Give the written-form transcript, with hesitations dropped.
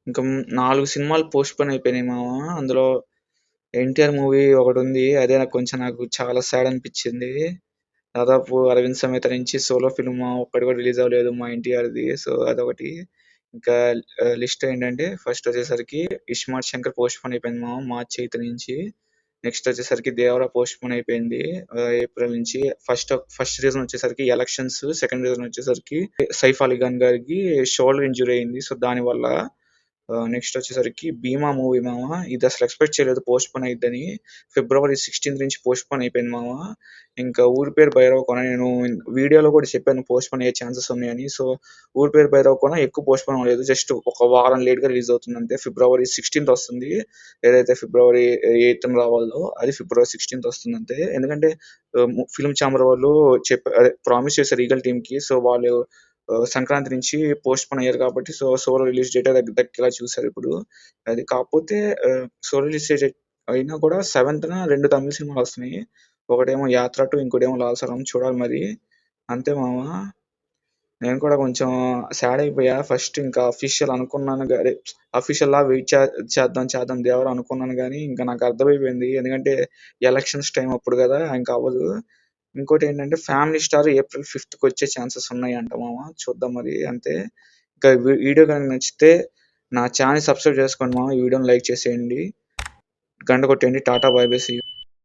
ఇంకా 4 సినిమాలు పోస్ట్‌పోన్ అయిపోయినాయి మామ. అందులో ఎన్టీఆర్ మూవీ ఒకటుంది. అదే నాకు చాలా సాడ్ అనిపిచ్చింది. దాదాపు 'అరవింద్ సమేత' నుంచి సోలో ఫిల్మ్ ఒక్కటి కూడా రిలీజ్ అవ్వలేదు మా ఎన్టీఆర్‌ది. సో, అదొకటి. ఇంకా లిస్ట్ ఏంటంటే ఫస్ట్ వచ్చేసరికి 'ఇస్మార్ట్ శంకర్' పోస్ట్‌పోన్ అయిపోయింది మామ మార్చ్ 8 నుంచి. నెక్స్ట్ వచ్చేసరికి 'దేవర' పోస్ట్‌పోన్ అయిపోయింది ఏప్రిల్ నుంచి. ఫస్ట్ రీజన్ వచ్చేసరికి ఎలక్షన్స్. సెకండ్ రీజన్ వచ్చేసరికి సైఫ్ అలీ ఖాన్ గారికి షోల్డర్ ఇంజ్యూరీ అయింది. సో, దానివల్ల నెక్స్ట్ వచ్చేసరికి 'భీమా' మూవీ మామ. ఇది అసలు ఎక్స్‌పెక్ట్ చేయలేదు పోస్ట్‌పోన్ అయిద్దని. ఫిబ్రవరి 16 నుంచి పోస్ట్‌పోన్ అయిపోయింది మామ. ఇంకా 'ఊరి పేరు భైరవ కోన' నేను వీడియోలో కూడా చెప్పాను పోస్ట్‌పోన్ అయ్యే ఛాన్సెస్ ఉన్నాయని. సో, 'ఊరి పేరు భైరవ కోన' ఎక్కువ పోస్ట్‌పోన్ అవ్వలేదు. జస్ట్ ఒక వారం లేట్‌గా రిలీజ్ అవుతుంది అంతే. ఫిబ్రవరి 16థ్ వస్తుంది. ఏదైతే ఫిబ్రవరి 8న రావాలో అది ఫిబ్రవరి 16థ్ వస్తుంది అంతే. ఎందుకంటే ఫిల్మ్ ఛాంబర్ వాళ్ళు ప్రామిస్ చేశారు ఈగల్ టీమ్‌కి. సో, వాళ్ళు సంక్రాంతి నుంచి పోస్ట్‌పోన్ అయ్యారు కాబట్టి సోలో రిలీజ్ డేటే దక్కేలా చూసారు ఇప్పుడు. అది కాకపోతే సోలో రిలీజ్ డేట్ అయినా కూడా 7థ్‌న 2 తమిళ్ సినిమాలు వస్తున్నాయి. ఒకటేమో 'యాత్ర 2' ఇంకోటేమో 'లాల్ సలం' చూడాలి మరి. అంతే మామ. నేను కూడా కొంచెం సాడ్ అయిపోయా. ఫస్ట్ ఇంకా అఫీషియల్ అనుకున్నాను అదే అఫీషియల్‌లా వెయిట్ చేద్దాం దేవర అనుకున్నాను గానీ, ఇంకా నాకు అర్థమైపోయింది. ఎందుకంటే ఎలక్షన్స్ టైమ్ అప్పుడు గదా! ఇంక అవ్వదు. ఇంకోటేంటంటే 'ఫ్యామిలీ స్టార్' ఏప్రిల్ 5థ్‌కి వచ్చే ఛాన్సెస్ ఉన్నాయంట మామ. చూద్దాం మరి అంతే. ఇంకా వీడియో గనుక నచ్చితే నా ఛానెల్ సబ్స్క్రైబ్ చేసుకోండి మామ. ఈ వీడియోని లైక్ చేసేయండి. గంట కొట్టేయండి. టాటా బై బై సీ యూ.